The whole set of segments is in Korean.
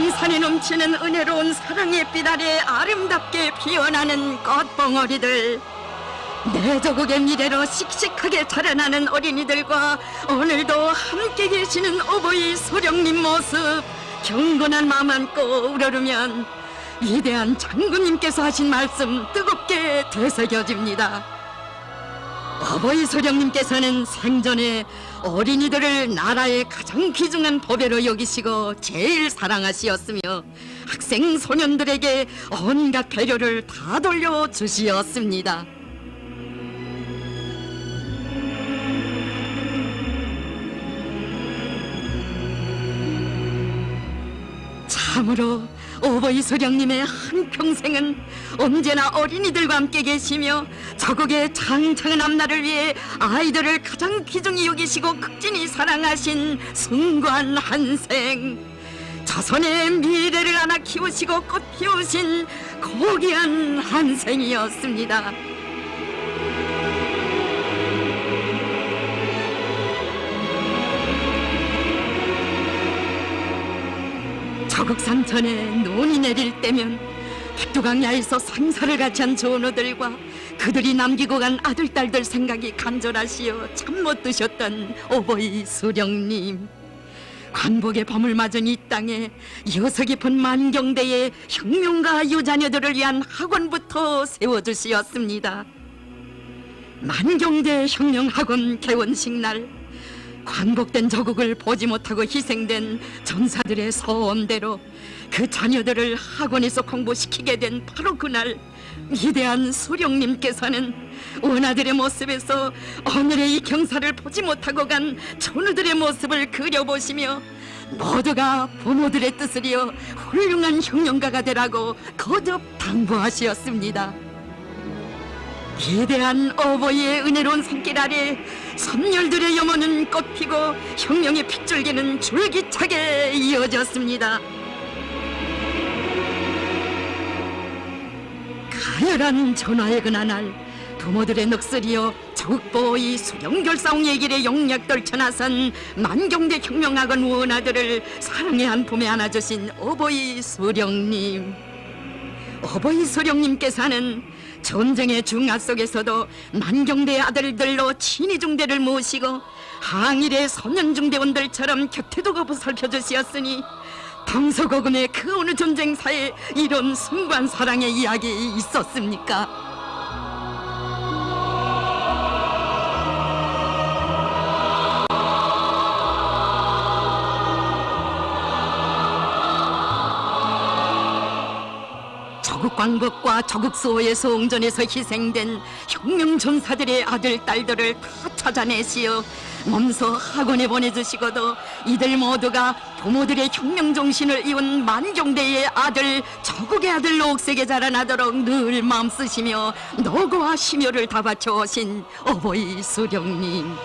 강산에 넘치는 은혜로운 사랑의 빛 아래 아름답게 피어나는 꽃봉오리들, 내 조국의 미래로 씩씩하게 자라나는 어린이들과 오늘도 함께 계시는 어버이 소령님 모습 경건한 마음 안고 우러르면 위대한 장군님께서 하신 말씀 뜨겁게 되새겨집니다. 어버이 소령님께서는 생전에 어린이들을 나라의 가장 귀중한 보배로 여기시고 제일 사랑하시었으며 학생 소년들에게 온갖 배려를 다 돌려주시었습니다. 참으로 어버이 소령님의 한평생은 언제나 어린이들과 함께 계시며 자국의 장창한 앞날을 위해 아이들을 가장 귀중히 여기시고 극진히 사랑하신 숭고한 한생, 자손의 미래를 하나 키우시고 꽃 피우신 고귀한 한생이었습니다. 저국 산천에 눈이 내릴 때면 백두강야에서 생사를 같이한 전우들과 그들이 남기고 간 아들, 딸들 생각이 간절하시어 잠 못 드셨던 어버이 소령님, 관복의 밤을 맞은 이 땅에 여서 깊은 만경대에 혁명가 유자녀들을 위한 학원부터 세워주시었습니다. 만경대 혁명학원 개원식 날, 광복된 저국을 보지 못하고 희생된 전사들의 소원대로 그 자녀들을 학원에서 공부시키게 된 바로 그날, 위대한 소령님께서는 원아들의 모습에서 오늘의 이 경사를 보지 못하고 간 전우들의 모습을 그려보시며 모두가 부모들의 뜻을 이어 훌륭한 혁명가가 되라고 거듭 당부하시었습니다. 위대한 어버이의 은혜로운 손길 아래 선열들의 염원은 꽃피고 혁명의 핏줄기는 줄기차게 이어졌습니다. 가열한 전화의 그날, 부모들의 넋을이어 적보의 수령결사옹의 길에 용력 떨쳐나선 만경대 혁명학원 원아들을 사랑의 한 품에 안아주신 어버이 소령님, 어버이 소령님께서는 전쟁의 중화 속에서도 만경대 아들들로 친위중대를 모시고 항일의 소년중대원들처럼 곁에 두고 보살펴주시었으니 동서고금의 그 어느 전쟁사에 이런 숭고한 사랑의 이야기 있었습니까? 조국 광복과 조국 수호의 소홍전에서 희생된 혁명 전사들의 아들, 딸들을 다 찾아내시어 몸소 학원에 보내주시고도 이들 모두가 부모들의 혁명 정신을 이은 만경대의 아들, 조국의 아들로 옥색에 자라나도록 늘 마음쓰시며 노고와 심혈을 다 바쳐오신 어버이 소령님,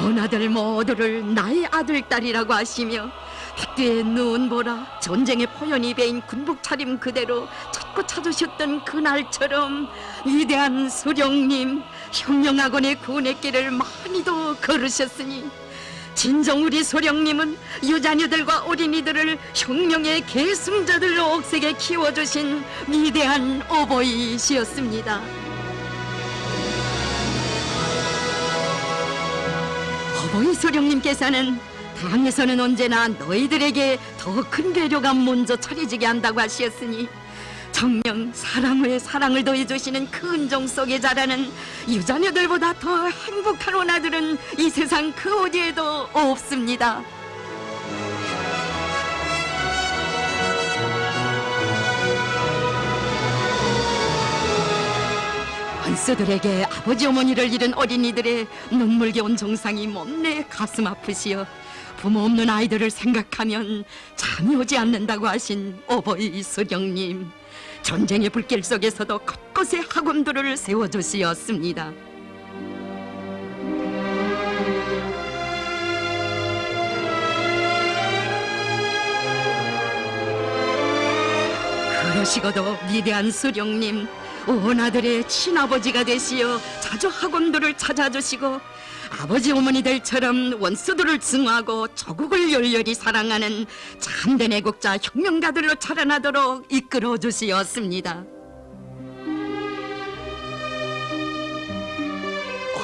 원아들 모두를 나의 아들, 딸이라고 하시며 백두의 눈 보라 전쟁의 포연이 배인 군복 차림 그대로 찾고 찾으셨던 그날처럼 위대한 소령님, 혁명학원의 구원의 길을 많이도 걸으셨으니 진정 우리 소령님은 유자녀들과 어린이들을 혁명의 계승자들로 옥색에 키워주신 위대한 어버이시였습니다. 어버이 소령님께서는 당에서는 언제나 너희들에게 더 큰 배려가 먼저 처리지게 한다고 하시었으니 정녕 사랑 후에 사랑을 더해주시는 그 은종 속에 자라는 유자녀들보다 더 행복한 원아들은 이 세상 그 어디에도 없습니다. 원수들에게 아버지 어머니를 잃은 어린이들의 눈물겨운 정상이 못내 가슴 아프시어 부모 없는 아이들을 생각하면 잠이 오지 않는다고 하신 어버이 소령님, 전쟁의 불길 속에서도 곳곳에 학원들을 세워주시었습니다. 그러시고도 위대한 소령님, 원아들의 친아버지가 되시어 자주 학원들을 찾아주시고 아버지 어머니들처럼 원수들을 증오하고 조국을 열렬히 사랑하는 참된 애국자 혁명가들로 자라나도록 이끌어 주시었습니다.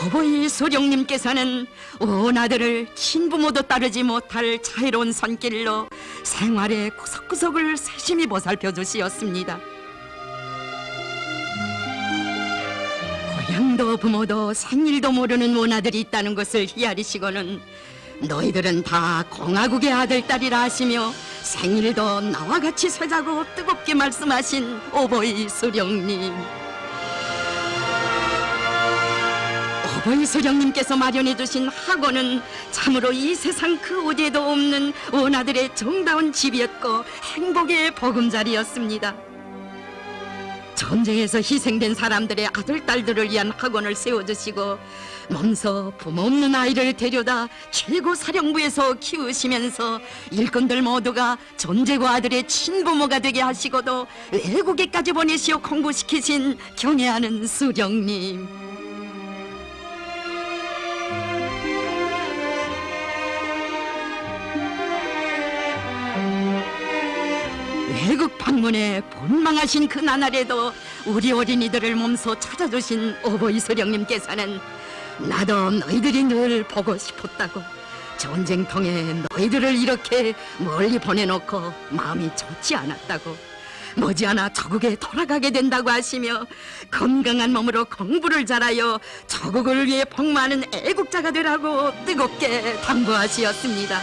어버이 소령님께서는 온 아들을 친부모도 따르지 못할 자유로운 손길로 생활의 구석구석을 세심히 보살펴 주시었습니다. 고향도 부모도 생일도 모르는 온 아들이 있다는 것을 헤아리시고는 너희들은 다 공화국의 아들, 딸이라 하시며 생일도 나와 같이 쇠자고 뜨겁게 말씀하신 어버이 소령님. 어버이 소령님께서 마련해 주신 학원은 참으로 이 세상 그 어디에도 없는 온 아들의 정다운 집이었고 행복의 보금자리였습니다. 전쟁에서 희생된 사람들의 아들, 딸들을 위한 학원을 세워주시고 몸소 부모 없는 아이를 데려다 최고 사령부에서 키우시면서 일꾼들 모두가 존재고 아들의 친부모가 되게 하시고도 외국에까지 보내시어 공부시키신 경애하는 수령님. 외국 방문에 본망하신 그 나날에도 우리 어린이들을 몸소 찾아주신 어버이 소령님께서는 나도 너희들이 늘 보고 싶었다고, 전쟁통에 너희들을 이렇게 멀리 보내놓고 마음이 좋지 않았다고, 머지않아 조국에 돌아가게 된다고 하시며 건강한 몸으로 공부를 잘하여 조국을 위해 복무하는 애국자가 되라고 뜨겁게 당부하시었습니다.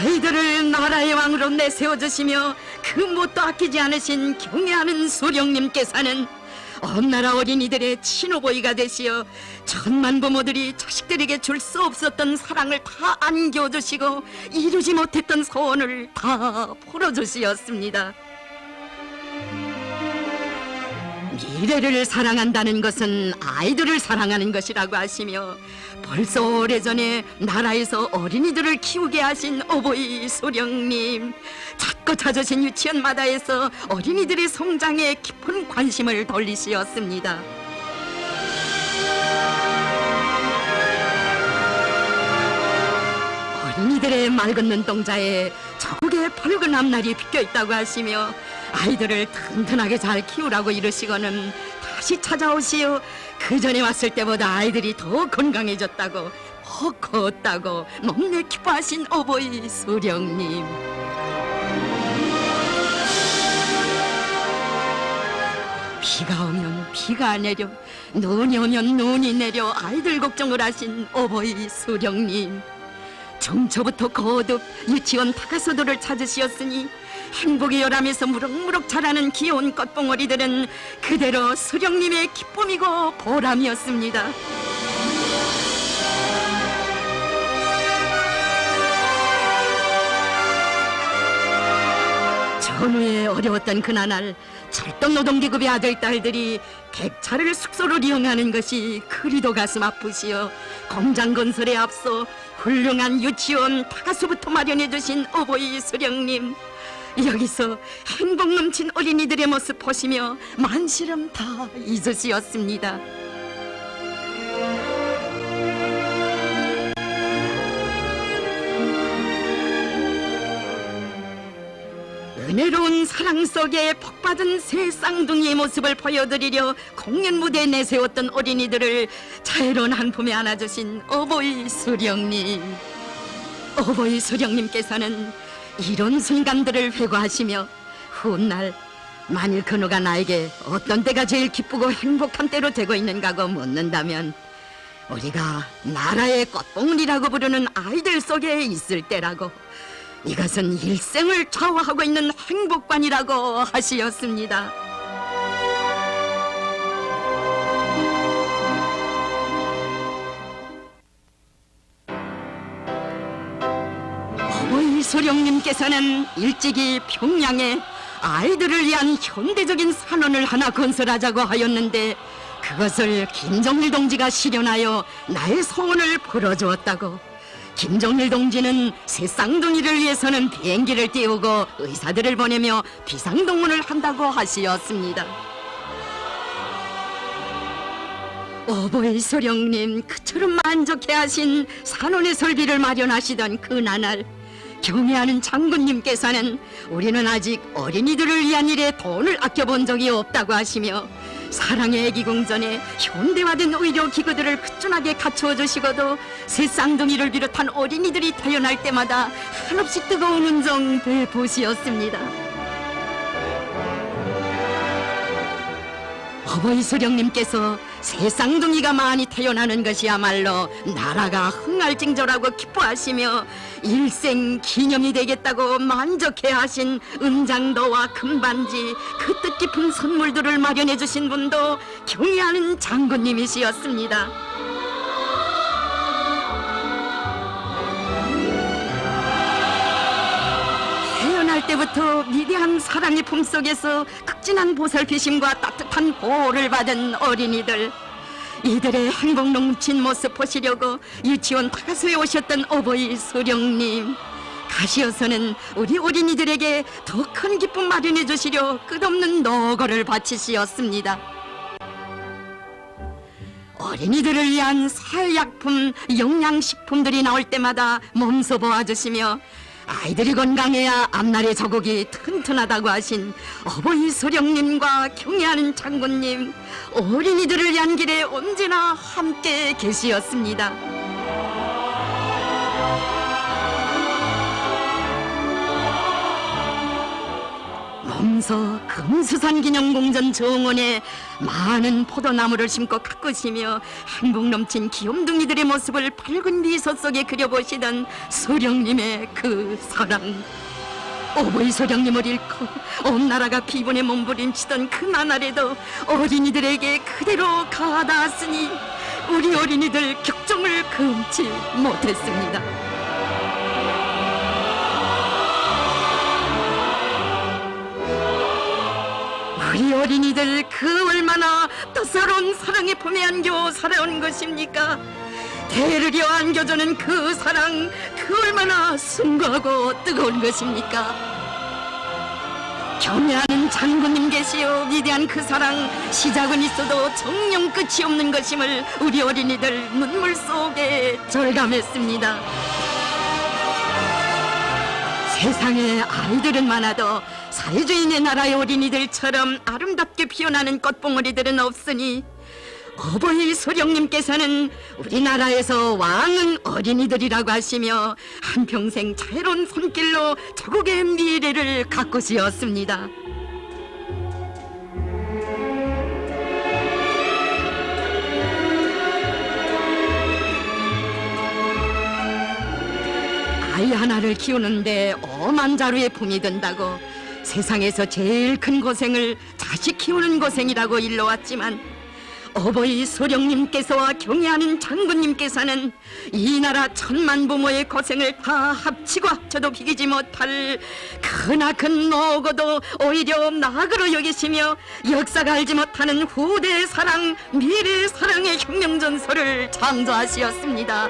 아이들을 나라의 왕으로 내세워주시며 그 뭣도 아끼지 않으신 경애하는 소령님께서는 온 나라 어린이들의 친오보이가 되시어 천만 부모들이 자식들에게 줄 수 없었던 사랑을 다 안겨주시고 이루지 못했던 소원을 다 풀어주시었습니다. 미래를 사랑한다는 것은 아이들을 사랑하는 것이라고 하시며 벌써 오래전에 나라에서 어린이들을 키우게 하신 어버이 소령님, 찾고 찾으신 유치원마다에서 어린이들의 성장에 깊은 관심을 돌리시었습니다. 어린이들의 맑은 눈동자에 조국의 붉은 앞날이 비껴있다고 하시며 아이들을 튼튼하게 잘 키우라고 이르시고는 다시 찾아오시어 그 전에 왔을 때보다 아이들이 더 건강해졌다고, 더 컸다고 넘내 기뻐하신 어버이 소령님. 비가 오면 비가 내려, 눈이 오면 눈이 내려 아이들 걱정을 하신 어버이 소령님. 정초부터 거듭 유치원 다가서도를 찾으시었으니 행복의 열함에서 무럭무럭 자라는 귀여운 꽃봉오리들은 그대로 수령님의 기쁨이고 보람이었습니다. 전후에 어려웠던 그나날 철도노동계급의 아들, 딸들이 객차를 숙소로 이용하는 것이 그리도 가슴 아프시어 공장 건설에 앞서 훌륭한 유치원 다가수부터 마련해 주신 어버이 수령님, 여기서 행복 넘친 어린이들의 모습 보시며 만시름 다 잊으시었습니다. 은혜로운 사랑 속에 복받은 새 쌍둥이의 모습을 보여드리려 공연 무대에 내세웠던 어린이들을 자애로운 한 품에 안아주신 어버이 수령님. 어버이 수령님께서는 이런 순간들을 회고하시며 훗날 만일 그누가 나에게 어떤 때가 제일 기쁘고 행복한 때로 되고 있는가고 묻는다면 우리가 나라의 꽃봉이라고 부르는 아이들 속에 있을 때라고, 이것은 일생을 좌우하고 있는 행복관이라고 하시었습니다. 어버이 소령님께서는 일찍이 평양에 아이들을 위한 현대적인 산원을 하나 건설하자고 하였는데 그것을 김정일 동지가 실현하여 나의 소원을 풀어주었다고, 김종일 동지는 새 쌍둥이를 위해서는 비행기를 띄우고 의사들을 보내며 비상동원을 한다고 하시었습니다. 어버이 소령님 그처럼 만족해하신 산원의 설비를 마련하시던 그 나날, 경애하는 장군님께서는 우리는 아직 어린이들을 위한 일에 돈을 아껴본 적이 없다고 하시며 사랑의 애기궁전에 현대화된 의료기구들을 꾸준하게 갖추어 주시고도 새 쌍둥이를 비롯한 어린이들이 태어날 때마다 한없이 뜨거운 은정 베푸시었습니다. 어버이 소령님께서 새 쌍둥이가 많이 태어나는 것이야말로 나라가 흥할징조라고 기뻐하시며 일생 기념이 되겠다고 만족해하신 은장도와 금반지, 그 뜻깊은 선물들을 마련해 주신 분도 경애하는 장군님이시였습니다. 태어날 때부터 위대한 사랑의 품속에서 극진한 보살피심과 따뜻한 보호를 받은 어린이들, 이들의 행복 넘친 모습 보시려고 유치원 타가소에 오셨던 어버이 소령님, 가시어서는 우리 어린이들에게 더 큰 기쁨 마련해 주시려 끝없는 노고를 바치시었습니다. 어린이들을 위한 살약품, 영양식품들이 나올 때마다 몸소 보아주시며 아이들이 건강해야 앞날의 자국이 튼튼하다고 하신 어버이 소령님과 경애하는 장군님, 어린이들을 위한 길에 언제나 함께 계시었습니다. 몸소 금수산 기념공전 정원에 많은 포도나무를 심고 가꾸시며 행복 넘친 귀염둥이들의 모습을 밝은 미소 속에 그려보시던 소령님의 그 사랑, 어버이 소령님을 잃고 온 나라가 비분에 몸부림치던 그 나날에도 어린이들에게 그대로 가닿았으니 우리 어린이들 격정을 금치 못했습니다. 우리 어린이들 그 얼마나 뜻스러운 사랑의 품에 안겨 살아온 것입니까? 대를 이어 안겨주는 그 사랑, 그 얼마나 숭고하고 뜨거운 것입니까? 경애하는 장군님 계시오 위대한 그 사랑, 시작은 있어도 정녕 끝이 없는 것임을 우리 어린이들 눈물 속에 절감했습니다. 세상에 아이들은 많아도 사회주의의 나라의 어린이들처럼 아름답게 피어나는 꽃봉오리들은 없으니 어버이 소령님께서는 우리나라에서 왕은 어린이들이라고 하시며 한평생 자유로운 손길로 자국의 미래를 가꾸시었습니다. 아이 하나를 키우는데 엄한 자루의 품이 든다고 세상에서 제일 큰 고생을 자식 키우는 고생이라고 일러왔지만 어버이 소령님께서와 경애하는 장군님께서는 이 나라 천만 부모의 고생을 다 합치고 합쳐도 비기지 못할 크나큰 노고도 오히려 낙으로 여기시며 역사가 알지 못하는 후대의 사랑, 미래의 사랑의 혁명전설을 창조하시었습니다.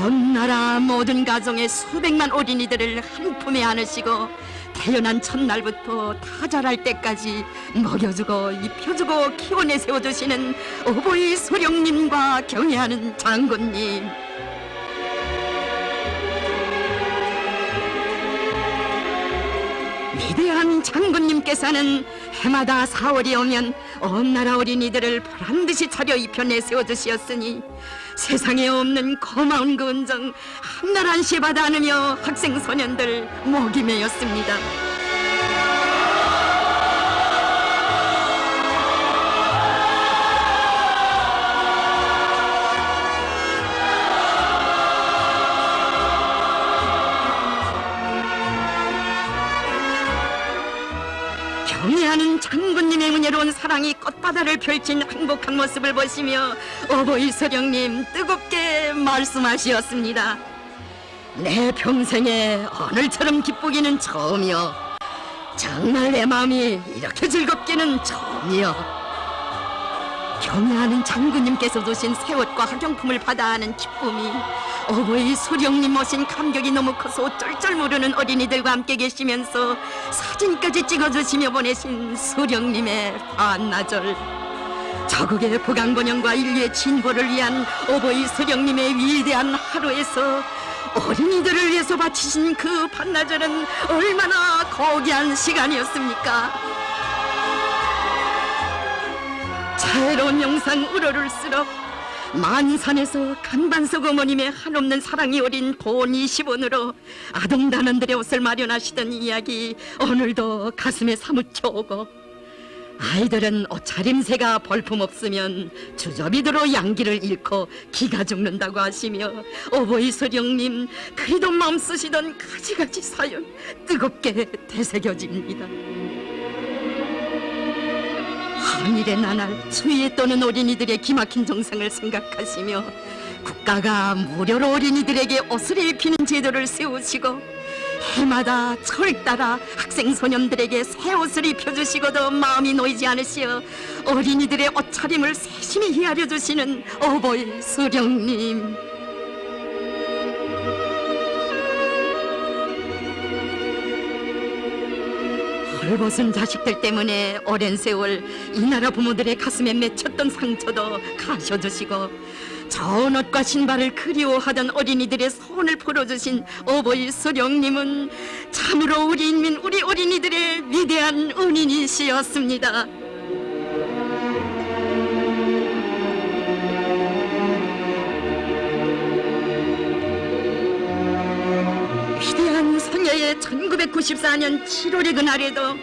온 나라 모든 가정의 수백만 어린이들을 한 품에 안으시고 태어난 첫날부터 다 자랄 때까지 먹여주고 입혀주고 키워내 세워주시는 어버이 소령님과 경애하는 장군님, 위대한 장군님께서는 해마다 4월이 오면 온 나라 어린이들을 보란듯이 차려 입혀 내세워 주시었으니 세상에 없는 고마운 그 은정 한날 한시에 받아 안으며 학생 소년들 목이 메였습니다. 경애하는 장군님의 은혜로운 사랑이 꽃바다를 펼친 행복한 모습을 보시며 어버이 소령님 뜨겁게 말씀하시었습니다. 내 평생에 오늘처럼 기쁘기는 처음이요, 정말 내 마음이 이렇게 즐겁기는 처음이여. 경애하는 장군님께서 주신 새 옷과 학용품을 받아 하는 기쁨이, 어버이 수령님 오신 감격이 너무 커서 쩔쩔 모르는 어린이들과 함께 계시면서 사진까지 찍어주시며 보내신 수령님의 반나절, 자국의 북왕번영과 인류의 진보를 위한 어버이 수령님의 위대한 하루에서 어린이들을 위해서 바치신 그 반나절은 얼마나 고귀한 시간이었습니까? 새로운 영상 우러를수록 만산에서 간반석 어머님의 한없는 사랑이 어린 돈 20원으로 아동단원들의 옷을 마련하시던 이야기 오늘도 가슴에 사무쳐 오고, 아이들은 옷차림새가 볼품없으면 주저비도로 양기를 잃고 기가 죽는다고 하시며 어버이 수령님 그리도 마음 쓰시던 가지가지 사연 뜨겁게 되새겨집니다. 한일의 나날 추위에 떠는 어린이들의 기막힌 정상을 생각하시며 국가가 무료로 어린이들에게 옷을 입히는 제도를 세우시고 해마다 철 따라 학생 소년들에게 새 옷을 입혀주시고도 마음이 놓이지 않으시어 어린이들의 옷차림을 세심히 헤아려 주시는 어버이 수령님, 헐벗은 자식들 때문에 오랜 세월 이 나라 부모들의 가슴에 맺혔던 상처도 가셔주시고 좋은 옷과 신발을 그리워하던 어린이들의 소원을 풀어주신 어버이 수령님은 참으로 우리 인민, 우리 어린이들의 위대한 은인이시였습니다. 위대한 성야의 1994년 7월의 그날에도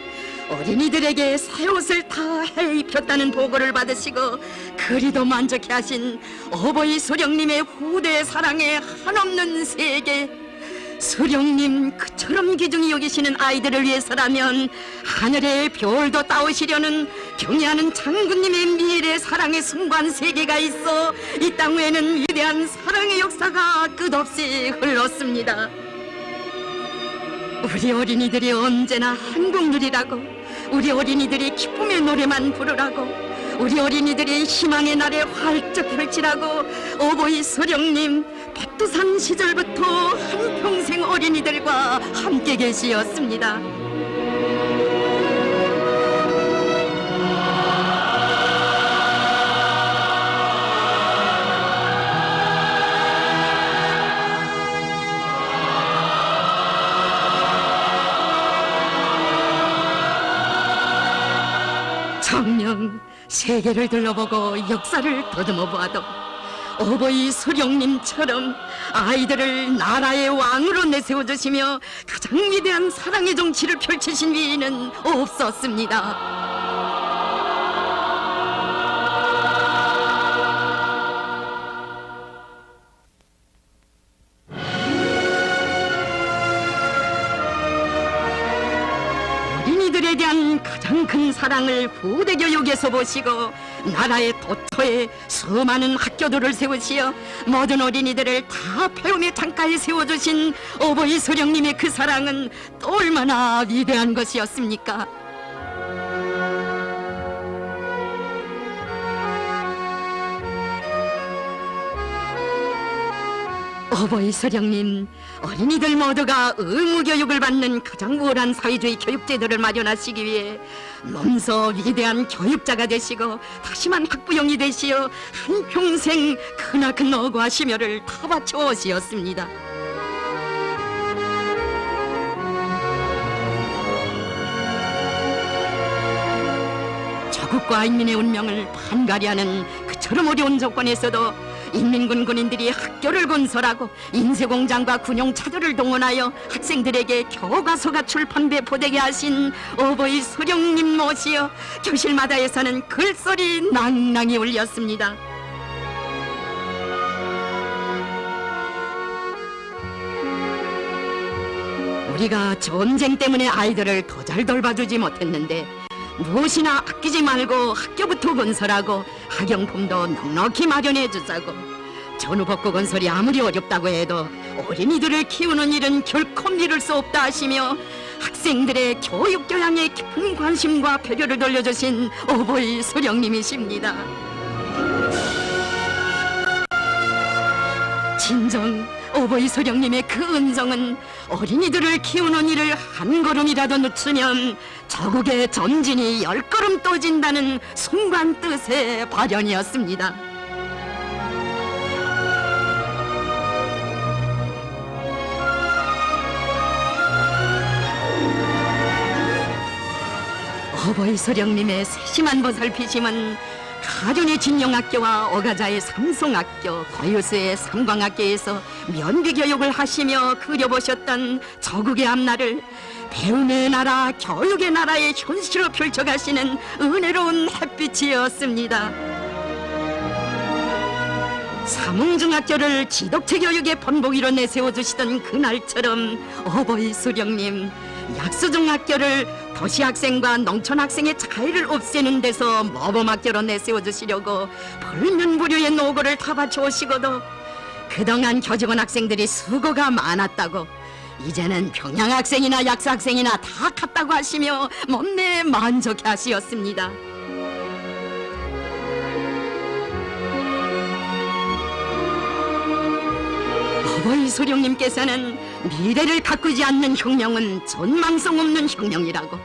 어린이들에게 새 옷을 다 해입혔다는 보고를 받으시고 그리도 만족해하신 어버이 수령님의 후대 사랑에 한없는 세계, 수령님 그처럼 귀중히 여기시는 아이들을 위해서라면 하늘의 별도 따오시려는 경애하는 장군님의 미래 사랑의 순관 세계가 있어 이 땅 위에는 위대한 사랑의 역사가 끝없이 흘렀습니다. 우리 어린이들이 언제나 한국 누리라고, 우리 어린이들이 기쁨의 노래만 부르라고, 우리 어린이들이 희망의 날에 활짝 펼치라고 어버이 수령님 백두산 시절부터 한평생 어린이들과 함께 계시었습니다. 정녕 세계를 둘러보고 역사를 더듬어 보아도 어버이 수령님처럼 아이들을 나라의 왕으로 내세워주시며 가장 위대한 사랑의 정치를 펼치신 위인은 없었습니다. 어린이들에 대한 가장 큰 사랑을 부대 교육에서 보시고 나라의 도처에 수많은 학교들을 세우시어 모든 어린이들을 다 배움의 창가에 세워주신 어버이 수령님의 그 사랑은 또 얼마나 위대한 것이었습니까? 어버이 수령님, 어린이들 모두가 의무교육을 받는 가장 우월한 사회주의 교육제도를 마련하시기 위해 몸소 위대한 교육자가 되시고 다시만 학부형이 되시어 한평생 크나큰 어구와 심혈을 다 바쳐 오시었습니다. 조국과 인민의 운명을 판가리하는 그처럼 어려운 조건에서도 인민군 군인들이 학교를 건설하고 인쇄공장과 군용차들을 동원하여 학생들에게 교과서가 출판배포되게 하신 어버이 수령님 모시어 교실마다에서는 글소리 낭낭이 울렸습니다. 우리가 전쟁 때문에 아이들을 더 잘 돌봐주지 못했는데 무엇이나 아끼지 말고 학교부터 건설하고 학용품도 넉넉히 마련해 주자고, 전후복구 건설이 아무리 어렵다고 해도 어린이들을 키우는 일은 결코 미룰 수 없다 하시며 학생들의 교육 교양에 깊은 관심과 배려를 돌려주신 어버이 소령님이십니다. 진정 어버이 소령님의 그 은정은 어린이들을 키우는 일을 한 걸음이라도 늦추면 저국의 전진이 10걸음 떠진다는 순간 뜻의 발현이었습니다. 어버이 소령님의 세심한 보살피심은 가련의 진영학교와 어가자의 삼송학교, 과유스의 삼광학교에서 면비교육을 하시며 그려보셨던 저국의 앞날을 배움의 나라, 교육의 나라의 현실로 펼쳐가시는 은혜로운 햇빛이었습니다. 삼흥중학교를 지덕체 교육의 본보기로 내세워주시던 그날처럼 어버이 소령님, 약수중학교를 도시학생과 농촌학생의 차이를 없애는 데서 모범학교로 내세워주시려고 불면불류의 노고를 다 바쳐오시고도 그동안 교직원 학생들이 수고가 많았다고 이제는 평양학생이나 약수학생이나 다 같다고 하시며 몸내 만족해 하시었습니다. 어버이 소령님께서는 미래를 가꾸지 않는 혁명은 전망성 없는 혁명이라고,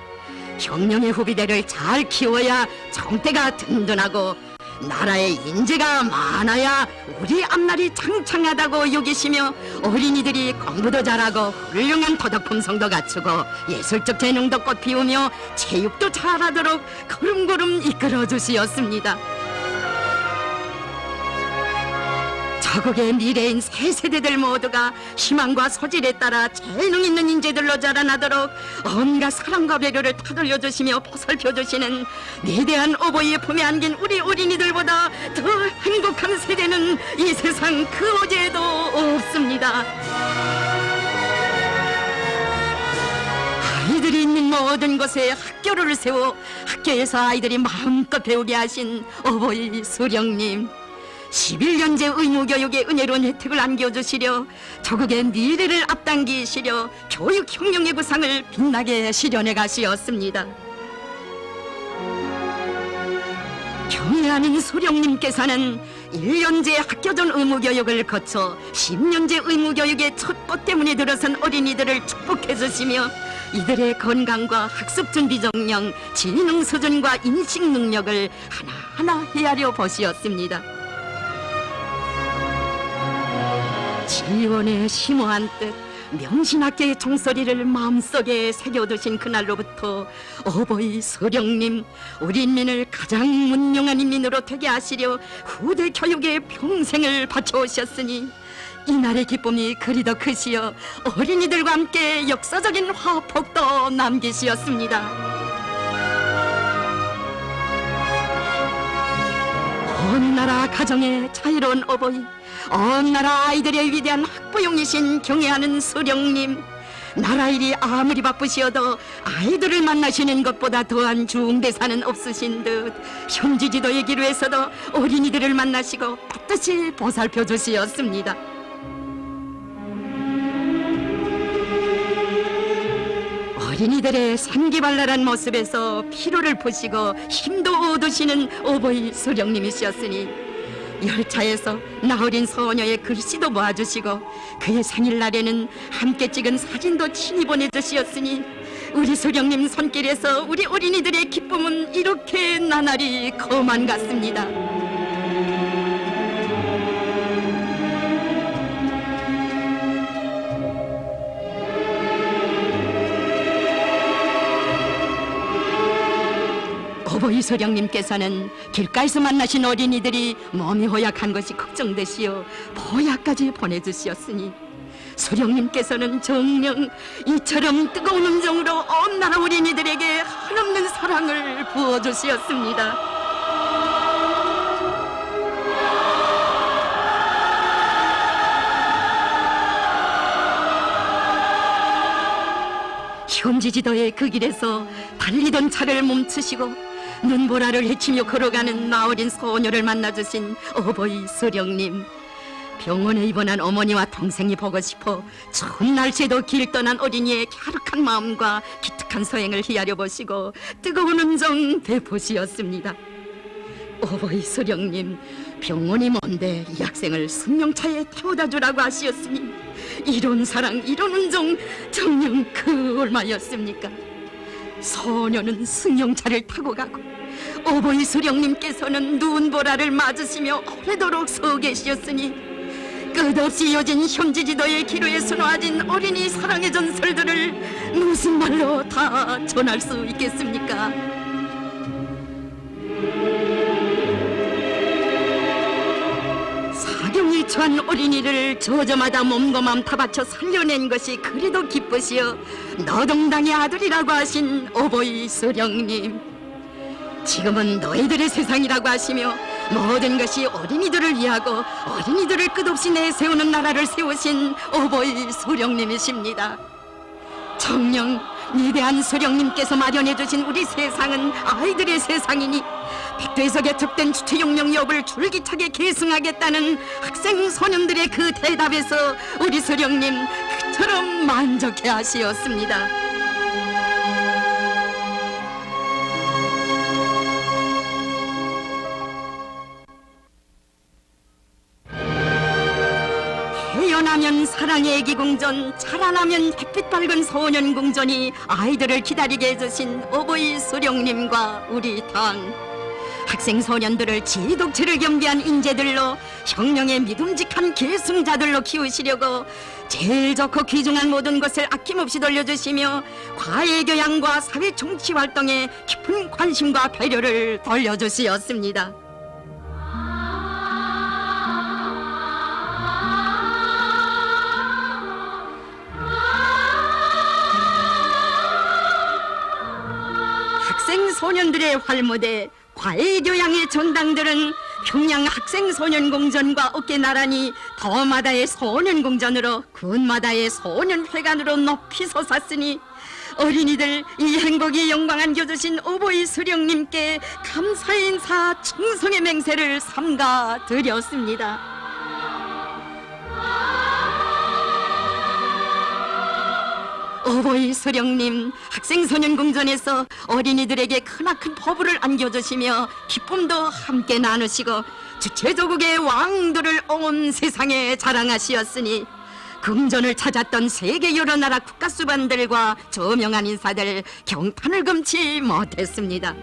혁명의 후비대를 잘 키워야 정대가 든든하고 나라의 인재가 많아야 우리 앞날이 창창하다고 여기시며 어린이들이 공부도 잘하고 훌륭한 도덕 품성도 갖추고 예술적 재능도 꽃피우며 체육도 잘하도록 걸음걸음 이끌어 주시었습니다. 저국의 미래인 새 세대들 모두가 희망과 소질에 따라 재능 있는 인재들로 자라나도록 온갖 사랑과 배려를 타돌려 주시며 보살펴 주시는 위대한 어버이의 품에 안긴 우리 어린이들보다 더 행복한 세대는 이 세상 그 어디에도 없습니다. 아이들이 있는 모든 곳에 학교를 세워 학교에서 아이들이 마음껏 배우게 하신 어버이 소령님, 11년제 의무교육의 은혜로운 혜택을 안겨주시려 저국의 미래를 앞당기시려 교육혁명의 구상을 빛나게 실현해 가시었습니다. 경애하는 소령님께서는 1년제 학교전 의무교육을 거쳐 10년제 의무교육의 첫 꽃대문에 들어선 어린이들을 축복해 주시며 이들의 건강과 학습 준비 정령, 지능 수준과 인식 능력을 하나하나 헤아려 보시었습니다. 지원에 심오한 뜻, 명신학교의 종소리를 마음속에 새겨두신 그날로부터 어버이 소령님, 우리 인민을 가장 문명한 인민으로 되게 하시려 후대 교육에 평생을 바쳐오셨으니 이날의 기쁨이 그리도 크시어 어린이들과 함께 역사적인 화폭도 남기시었습니다. 온 나라 가정의 자유로운 어버이, 온 나라 아이들의 위대한 학부용이신 경애하는 소령님, 나라 일이 아무리 바쁘시어도 아이들을 만나시는 것보다 더한 중대사는 없으신 듯 현지 지도의 기로에서도 어린이들을 만나시고 반드시 보살펴 주시었습니다. 어린이들의 산기발랄한 모습에서 피로를 푸시고 힘도 얻으시는 어버이 소령님이셨으니 열차에서 나어린 소녀의 글씨도 모아주시고 그의 생일날에는 함께 찍은 사진도 친히 보내주시었으니 우리 소령님 손길에서 우리 어린이들의 기쁨은 이렇게 나날이 거만 같습니다. 어버이 소령님께서는 길가에서 만나신 어린이들이 몸이 허약한 것이 걱정되시어 보약까지 보내주시었으니 소령님께서는 정녕 이처럼 뜨거운 음정으로 온 나라 어린이들에게 한없는 사랑을 부어주시었습니다. 현지 지도의 그 길에서 달리던 차를 멈추시고 눈보라를 헤치며 걸어가는 나어린 소녀를 만나주신 어버이 소령님, 병원에 입원한 어머니와 동생이 보고 싶어 추운 날씨에도 길 떠난 어린이의 갸륵한 마음과 기특한 서행을 헤아려 보시고 뜨거운 음정 베푸시었습니다. 어버이 수령님, 병원이 먼데 이 학생을 승용차에 태워다 주라고 하시었으니 이런 사랑, 이런 음정 정녕 그 얼마였습니까? 소녀는 승용차를 타고 가고 어버이 수령님께서는 눈보라를 맞으시며 오래도록 서 계셨으니 끝없이 이어진 현지지도의 기로에 수놓아진 어린이 사랑의 전설들을 무슨 말로 다 전할 수 있겠습니까? 사경이 처한 어린이를 저저마다 몸과 마음 다 바쳐 살려낸 것이 그리도 기쁘시어 너동당의 아들이라고 하신 어버이 수령님, 지금은 너희들의 세상이라고 하시며 모든 것이 어린이들을 위하고 어린이들을 끝없이 내세우는 나라를 세우신 어버이 수령님이십니다. 정녕 위대한 수령님께서 마련해 주신 우리 세상은 아이들의 세상이니 백두에서 개척된 주체용령 여부를 줄기차게 계승하겠다는 학생 소년들의 그 대답에서 우리 수령님 그처럼 만족해 하시었습니다. 태어나면 사랑의 애기궁전, 자라나면 햇빛 밝은 소년궁전이 아이들을 기다리게 해주신 어버이 수령님과 우리 당, 학생 소년들을 지독체를 겸비한 인재들로 형령의 믿음직한 계승자들로 키우시려고 제일 좋고 귀중한 모든 것을 아낌없이 돌려주시며 과외교양과 사회정치활동에 깊은 관심과 배려를 돌려주시었습니다. 학생 소년들의 활무대, 과외교양의 전당들은 평양 학생소년궁전과 어깨 나란히 더마다의 소년궁전으로 군마다의 소년회관으로 높이 솟았으니 어린이들 이 행복이 영광 안겨주신 어버이 수령님께 감사의 인사 충성의 맹세를 삼가 드렸습니다. 어버이 수령님, 학생소년궁전에서 어린이들에게 크나큰 포부를 안겨주시며 기쁨도 함께 나누시고 주체조국의 왕들을 온 세상에 자랑하시었으니 궁전을 찾았던 세계 여러 나라 국가수반들과 저명한 인사들 경탄을 금치 못했습니다.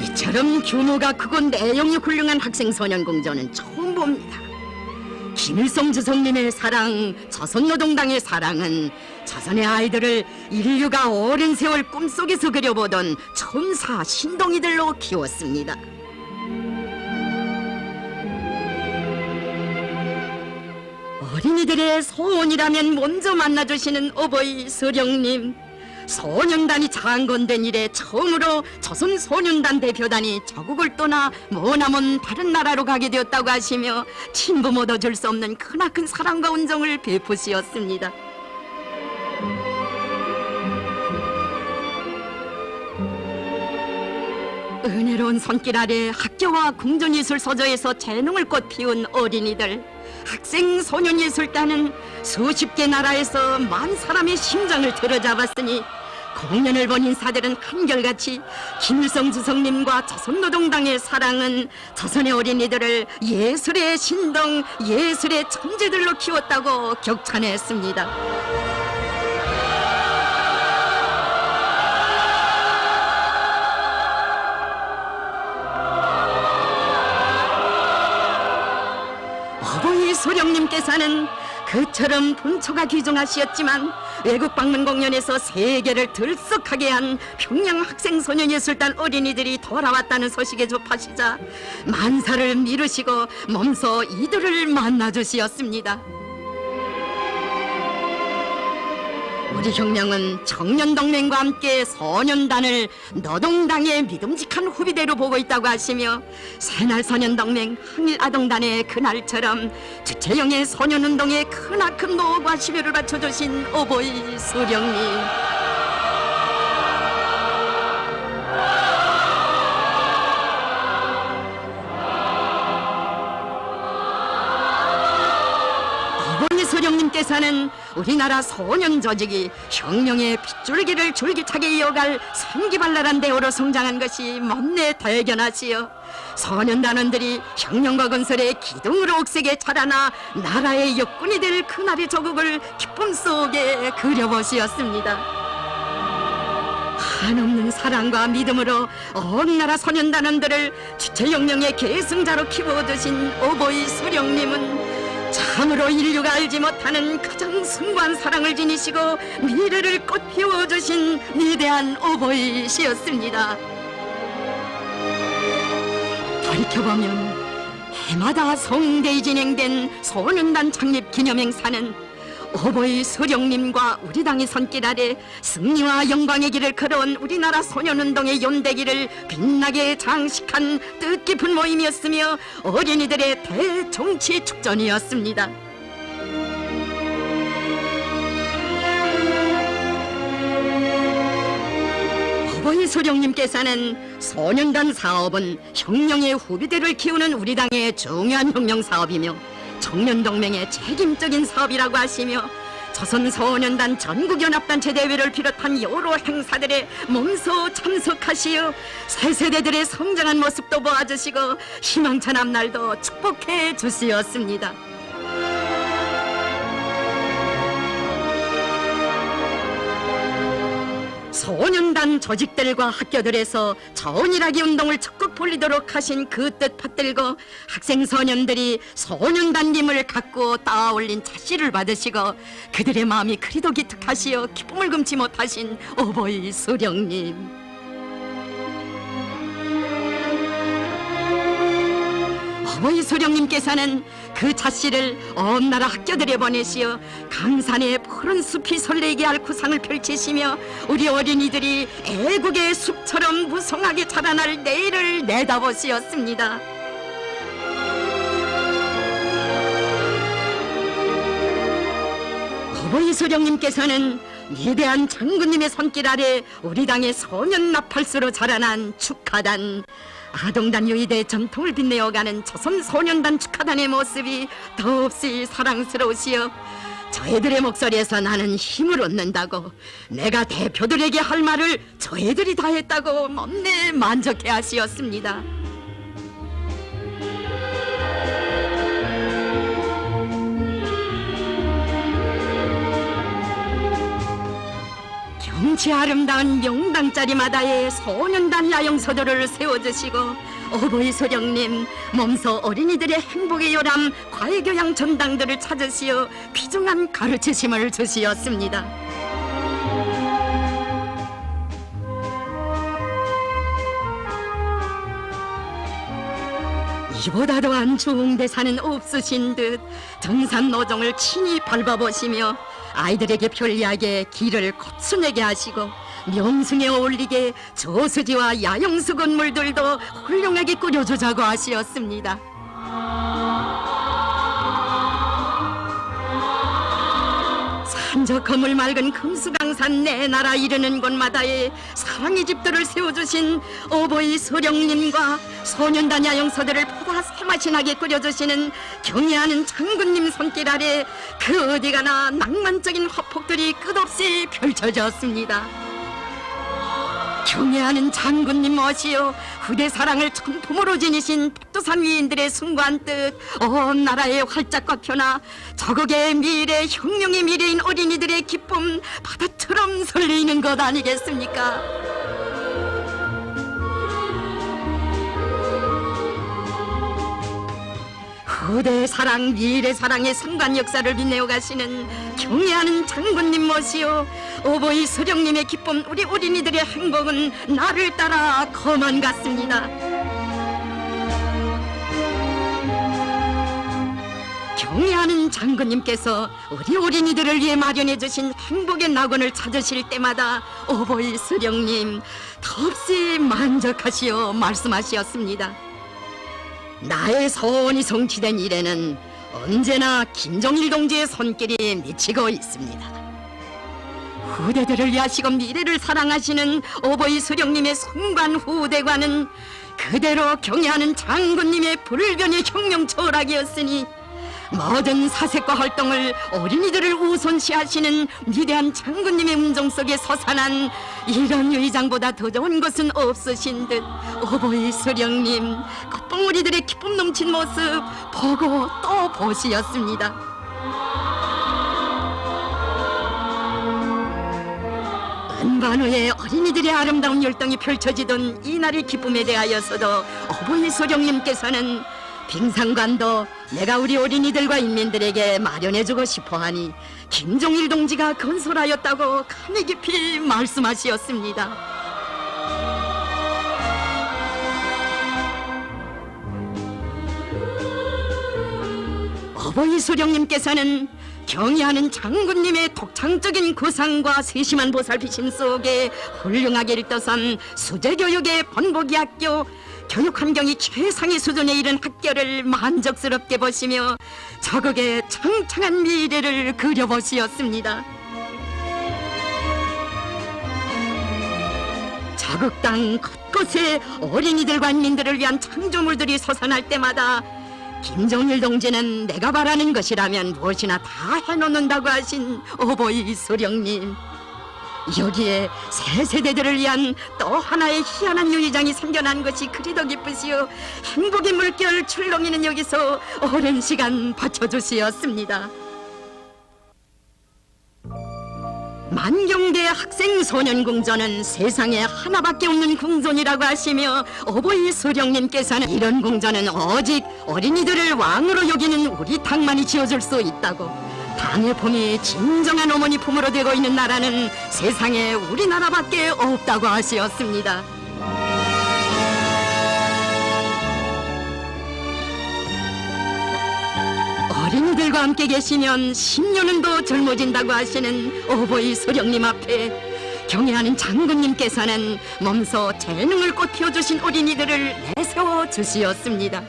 이처럼 규모가 크고 내용이 훌륭한 학생소년궁전은 처음 봅니다. 김일성 주석님의 사랑, 조선노동당의 사랑은 조선의 아이들을 인류가 오랜 세월 꿈속에서 그려보던 첨사 신동이들로 키웠습니다. 어린이들의 소원이라면 먼저 만나주시는 어버이 수령님, 소년단이 창건된 이래 처음으로 조선소년단 대표단이 조국을 떠나 머나먼 다른 나라로 가게 되었다고 하시며 친부모 얻어줄 수 없는 크나큰 사랑과 온정을 베푸시었습니다. 은혜로운 손길 아래 학교와 궁전예술서저에서 재능을 꽃 피운 어린이들, 학생소년예술단은 수십 개 나라에서 만 사람의 심장을 틀어잡았으니 공연을 본 인사들은 한결같이 김일성 주석님과 조선노동당의 사랑은 조선의 어린이들을 예술의 신동, 예술의 천재들로 키웠다고 격찬했습니다. 어버이 수령님께서는 그처럼 분초가 귀중하시었지만 외국 방문 공연에서 세계를 들썩하게 한 평양 학생소년예술단 어린이들이 돌아왔다는 소식에 접하시자 만사를 미루시고 몸소 이들을 만나주시었습니다. 우리 혁명은 청년동맹과 함께 소년단을 노동당의 믿음직한 후비대로 보고 있다고 하시며 새날소년동맹 항일아동단의 그날처럼 주체형의 소년운동에 크나큰 노고와 시별을 바쳐주신 어버이 수령님, 수령님께서는 우리나라 소년 조직이 혁명의 빗줄기를 줄기차게 이어갈 생기발랄한 대우로 성장한 것이 못내 대견하시요. 소년단원들이 혁명과 건설의 기둥으로 옥색에 자라나 나라의 역군이 될 그날의 조국을 기쁨 속에 그려보시었습니다. 한없는 사랑과 믿음으로 온 나라 소년단원들을 주체혁명의 계승자로 키워주신 오보이 수령님은 참으로 인류가 알지 못하는 가장 숭고한 사랑을 지니시고 미래를 꽃 피워주신 위대한 오보이시였습니다. 돌이켜보면 해마다 성대히 진행된 소년단 창립 기념행사는 오보이 수령님과 우리 당의 손길 아래 승리와 영광의 길을 걸어온 우리나라 소년운동의 연대기를 빛나게 장식한 뜻깊은 모임이었으며 어린이들의 대정치 축전이었습니다. 오보이 수령님께서는 소년단 사업은 혁명의 후비대를 키우는 우리 당의 중요한 혁명 사업이며 청년동맹의 책임적인 사업이라고 하시며 조선소년단 전국연합단체 대회를 비롯한 여러 행사들에 몸소 참석하시어 새 세대들의 성장한 모습도 보아주시고 희망찬 앞날도 축복해 주시었습니다. 소년단 조직들과 학교들에서 저온일하기 운동을 적극 벌이도록 하신 그 뜻 받들고 학생 소년들이 소년단님을 갖고 따올린 자씨를 받으시고 그들의 마음이 그리도 기특하시어 기쁨을 금치 못하신 오보이 수령님. 오보이 수령님께서는 그 자씨를 온 나라 학교들에 보내시어 강산의 푸른 숲이 설레게 할 구상을 펼치시며 우리 어린이들이 애국의 숲처럼 무성하게 자라날 내일을 내다보시었습니다. 오보이 수령님께서는 위대한 장군님의 손길 아래 우리 당의 소년 나팔수로 자라난 축하단 아동단 유희대의 전통을 빛내어가는 조선소년단 축하단의 모습이 더없이 사랑스러우시어 저희들의 목소리에서 나는 힘을 얻는다고 내가 대표들에게 할 말을 저희들이 다 했다고 못내 만족해 하시었습니다. 경치 아름다운 명당짜리마다에 소년단 야영소들을 세워주시고 오보이 수령님 몸소 어린이들의 행복의 요람 과외교양 전당들을 찾으시어 귀중한 가르치심을 주시었습니다. 이보다 더한 중대사는 없으신 듯 정산노정을 친히 밟아보시며 아이들에게 편리하게 길을 거순하게 하시고 명승에 어울리게 저수지와 야영수 건물들도 훌륭하게 꾸려주자고 하시었습니다. 산적 거물 맑은 금수강산 내 나라 이르는 곳마다에 사랑의 집들을 세워주신 오보이 수령님과 소년단 야영소들을 보다 세마신하게 꾸려주시는 경애하는 장군님 손길 아래 그 어디 가나 낭만적인 화폭들이 끝없이 펼쳐졌습니다. 경애하는 장군님 모시오 후대 사랑을 전품으로 지니신 백두산 위인들의 숭고한 뜻 온 나라에 활짝 꽉 펴나 조국의 미래 혁명의 미래인 어린이들의 기쁨 바다처럼 설레이는 것 아니겠습니까? 후대 사랑 미래 사랑의 순간 역사를 빛내어 가시는 경애하는 장군님 모시오 오보이 수령님의 기쁨 우리 어린이들의 행복은 나를 따라 거만 갔습니다. 경애하는 장군님께서 우리 어린이들을 위해 마련해 주신 행복의 낙원을 찾으실 때마다 오보이 수령님 더없이 만족하시어 말씀하시었습니다. 나의 소원이 성취된 일에는 언제나 김정일 동지의 손길이 미치고 있습니다. 후대들을 위하시고 미래를 사랑하시는 오보이 수령님의 숭고한 후대관은 그대로 경애하는 장군님의 불변의 혁명 철학이었으니 모든 사색과 활동을 어린이들을 우선시하시는 위대한 장군님의 음정 속에 솟아난 이런 의장보다 더 좋은 것은 없으신 듯 오보이 수령님 꽃봉오리들의 기쁨 넘친 모습 보고 또 보시었습니다. 은반후에 어린이들의 아름다운 율동이 펼쳐지던 이날의 기쁨에 대하여서도 오보이 수령님께서는 빙상관도 내가 우리 어린이들과 인민들에게 마련해주고 싶어하니 김종일 동지가 건설하였다고 감히 깊이 말씀하시었습니다. 오보이 수령님께서는 경의하는 장군님의 독창적인 구상과 세심한 보살피심 속에 훌륭하게 일떠선 수제교육의 번복이학교 교육 환경이 최상의 수준에 이른 학교를 만족스럽게 보시며 저국의 청청한 미래를 그려보시었습니다. 저국 땅 곳곳에 어린이들과 인민들을 위한 창조물들이 솟아날 때마다 김종일 동지는 내가 바라는 것이라면 무엇이나 다 해놓는다고 하신 오보이 수령님, 여기에 새 세대들을 위한 또 하나의 희한한 유의장이 생겨난 것이 그리도 기쁘시오 행복의 물결 출렁이는 여기서 오랜 시간 받쳐주시었습니다. 만경대 학생소년궁전은 세상에 하나밖에 없는 궁전이라고 하시며 오보이 수령님께서는 이런 궁전은 오직 어린이들을 왕으로 여기는 우리 당만이 지어줄 수 있다고, 당의 품이 진정한 어머니 품으로 되고 있는 나라는 세상에 우리나라밖에 없다고 하시었습니다. 어린이들과 함께 계시면 10년은 더 젊어진다고 하시는 오보이 수령님 앞에 경애하는 장군님께서는 몸소 재능을 꽃 피워주신 어린이들을 내세워 주시었습니다.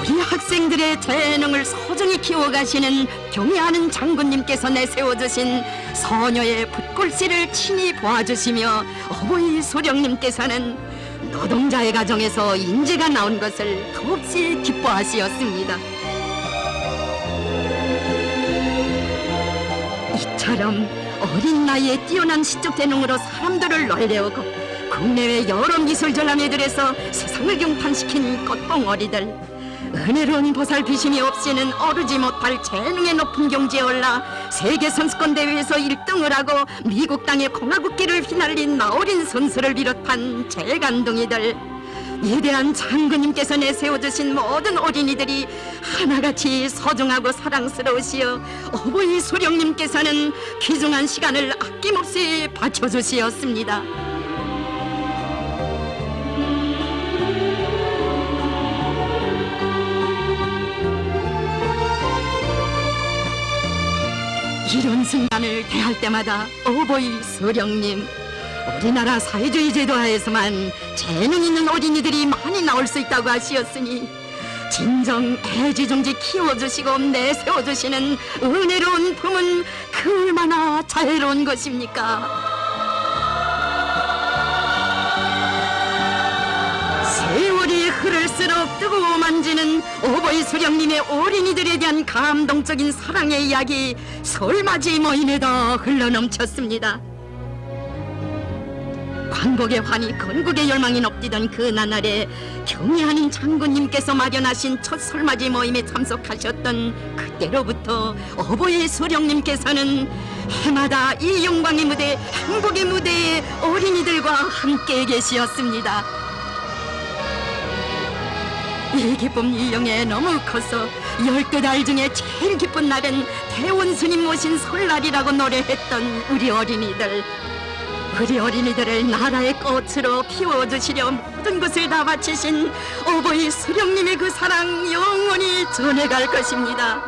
우리 학생들의 재능을 소중히 키워가시는 경애하는 장군님께서 내세워주신 소녀의 붓글씨를 친히 보아주시며 오보이 수령님께서는 노동자의 가정에서 인재가 나온 것을 더없이 기뻐하시었습니다. 이처럼 어린 나이에 뛰어난 시적 재능으로 사람들을 놀래우고 국내외 여러 미술 전람회들에서 세상을 경탄시킨 꽃봉오리들, 은혜로운 보살피심이 없이는 오르지 못할 재능의 높은 경지에 올라 세계 선수권 대회에서 1등을 하고 미국 땅의 공화국기를 휘날린 나어린 선수를 비롯한 재간둥이들, 위대한 장군님께서 내세워주신 모든 어린이들이 하나같이 소중하고 사랑스러우시어 오보이 수령님께서는 귀중한 시간을 아낌없이 바쳐주시었습니다. 이런 순간을 대할 때마다 오보이 수령님, 우리나라 사회주의 제도하에서만 재능 있는 어린이들이 많이 나올 수 있다고 하시었으니 진정 애지중지 키워주시고 내세워주시는 은혜로운 품은 그 얼마나 자애로운 것입니까? 세월이 흐를수록 뜨거워 만지는 오보이 수령님의 어린이들에 대한 감동적인 사랑의 이야기 설맞이 모임에도 흘러넘쳤습니다. 광복의 환희, 건국의 열망이 높디던 그 나날에 경애하는 장군님께서 마련하신 첫 설맞이 모임에 참석하셨던 그때로부터 오보이 수령님께서는 해마다 이 영광의 무대, 행복의 무대에 어린이들과 함께 계시었습니다. 이 기쁨 이영에 너무 커서 12달 중에 제일 기쁜 날은 대원스님 모신 설날이라고 노래했던 우리 어린이들, 우리 어린이들을 나라의 꽃으로 피워주시려 모든 것을 다 바치신 오보이 수령님의 그 사랑 영원히 전해갈 것입니다.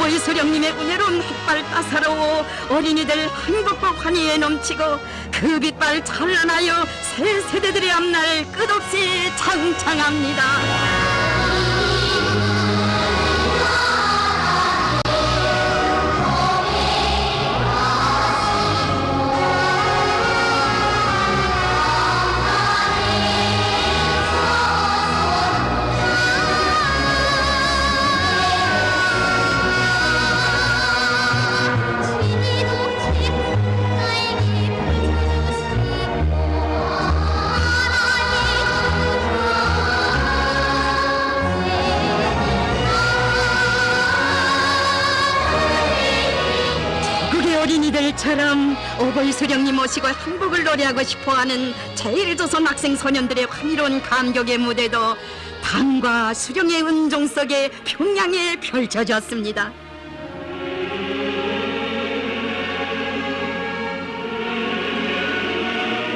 오보이 수령님의 은혜로운 햇발 따사로워 어린이들 행복과 환희에 넘치고 그 빛발 찬란하여 새 세대들의 앞날 끝없이 창창합니다. 어린이들처럼 오보이 수령님 모시고 행복을 노래하고 싶어하는 제1조선 학생 소년들의 환희로운 감격의 무대도 당과 수령의 은종 속에 평양에 펼쳐졌습니다.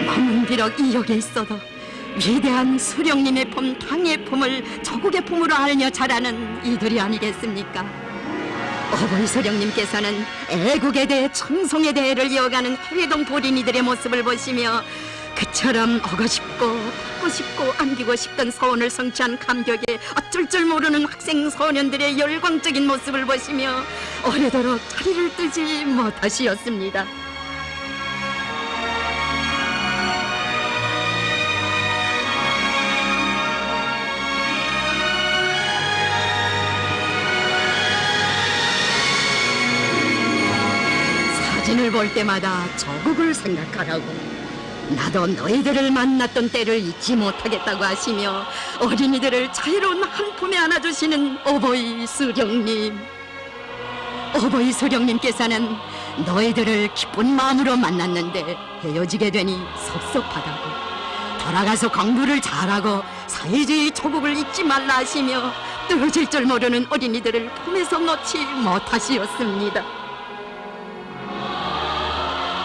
몸은 비록 이역에 있어도 위대한 수령님의 품, 당의 품을 조국의 품으로 알며 자라는 이들이 아니겠습니까? 오보이 수령님께서는 애국에 대해 청송에 대해를 이어가는 해외동 보린이들의 모습을 보시며 그처럼 오고 싶고 받고 싶고 안기고 싶던 소원을 성취한 감격에 어쩔 줄 모르는 학생 소년들의 열광적인 모습을 보시며 오래도록 자리를 뜨지 못하시었습니다. 사진을 볼 때마다 조국을 생각하라고, 나도 너희들을 만났던 때를 잊지 못하겠다고 하시며 어린이들을 자유로운 한 품에 안아주시는 오보이 수령님. 오보이 수령님께서는 너희들을 기쁜 마음으로 만났는데 헤어지게 되니 섭섭하다고, 돌아가서 공부를 잘하고 사회주의 조국을 잊지 말라 하시며 떨어질 줄 모르는 어린이들을 품에서 놓지 못하시었습니다.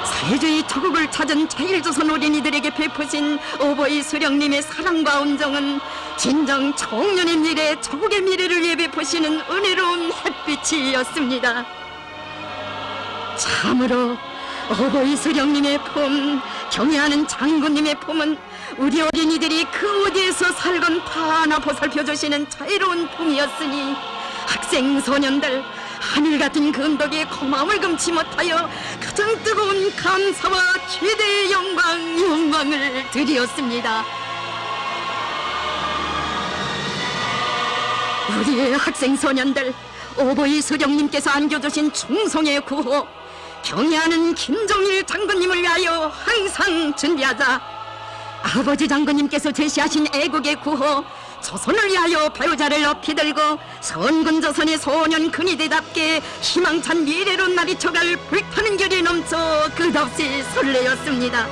사회주의 조국을 찾은 제1조선 어린이들에게 베푸신 오보이 수령님의 사랑과 온정은 진정 청년의 미래, 조국의 미래를 위해 베푸시는 은혜로운 햇빛이었습니다. 참으로 오보이 수령님의 품, 경애하는 장군님의 품은 우리 어린이들이 그 어디에서 살건 다 하나 보살펴주시는 자유로운 품이었으니 학생 소년들, 하늘 같은 근덕에 고마움을 금치 못하여 가장 뜨거운 감사와 최대의 영광을 드리었습니다. 우리의 학생 소년들, 오보이 수령님께서 안겨주신 충성의 구호, 경애하는 김종일 장군님을 위하여 항상 준비하자. 아버지 장군님께서 제시하신 애국의 구호, 조선을 위하여 배우자를 높이 들고 선군조선의 소년 근위대답게 희망찬 미래로 나리쳐갈 불타는 결이 넘쳐 끝없이 설레었습니다.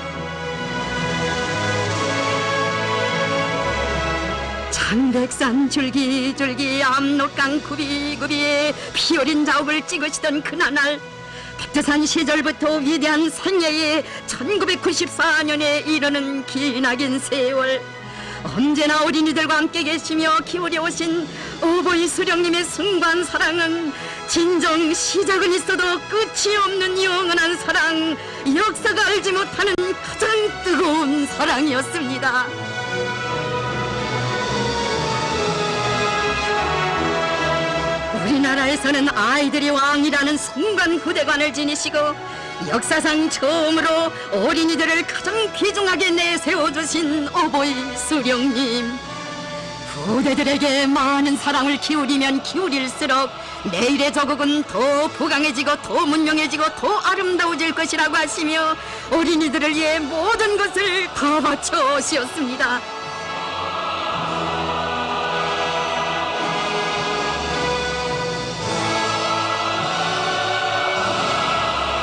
창백산 줄기줄기 압록강 구비구비에 피어린 자욱을 찍으시던 그날, 백두산 시절부터 위대한 생애에 1994년에 이르는 기나긴 세월, 언제나 어린이들과 함께 계시며 기울여오신 오보이 수령님의 숭고한 사랑은 진정 시작은 있어도 끝이 없는 영원한 사랑, 역사가 알지 못하는 가장 뜨거운 사랑이었습니다. 우리나라에서는 아이들이 왕이라는 숭고한 후대관을 지니시고 역사상 처음으로 어린이들을 가장 귀중하게 내세워주신 오보이 수령님, 후대들에게 많은 사랑을 기울이면 기울일수록 내일의 조국은 더 부강해지고 더 문명해지고 더 아름다워질 것이라고 하시며 어린이들을 위해 모든 것을 다 바쳐 오셨습니다.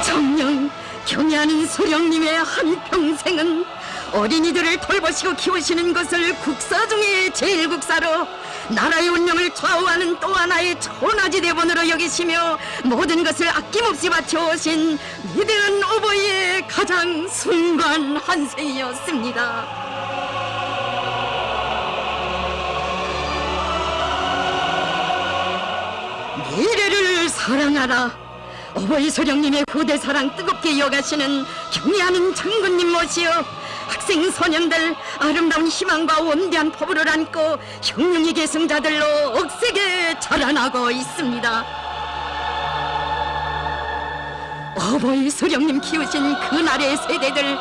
정녕 경애하는 수령님의 한평생은 어린이들을 돌보시고 키우시는 것을 국사 중에 제일 국사로, 나라의 운명을 좌우하는 또 하나의 천하지 대본으로 여기시며 모든 것을 아낌없이 바쳐오신 위대한 오보이의 가장 숭고한 한생이었습니다. 미래를 사랑하라. 어버이 소령님의 후대 사랑 뜨겁게 이어가시는 경애하는 장군님 모시어 학생 소년들 아름다운 희망과 원대한 포부를 안고 혁명의 계승자들로 억세게 자라나고 있습니다. 어버이 소령님 키우신 그날의 세대들,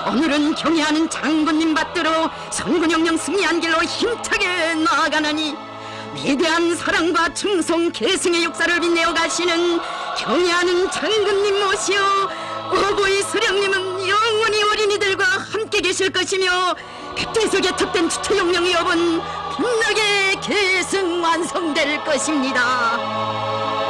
오늘은 경애하는 장군님 받들어 선군혁명 승리한 길로 힘차게 나아가나니 위대한 사랑과 충성 계승의 역사를 빛내어 가시는 경애하는 장군님 모시어 어버이 소령님은 영원히 어린이들과 함께 계실 것이며 백제석에 탑된 주체혁명의 여분 빛나게 계승 완성될 것입니다.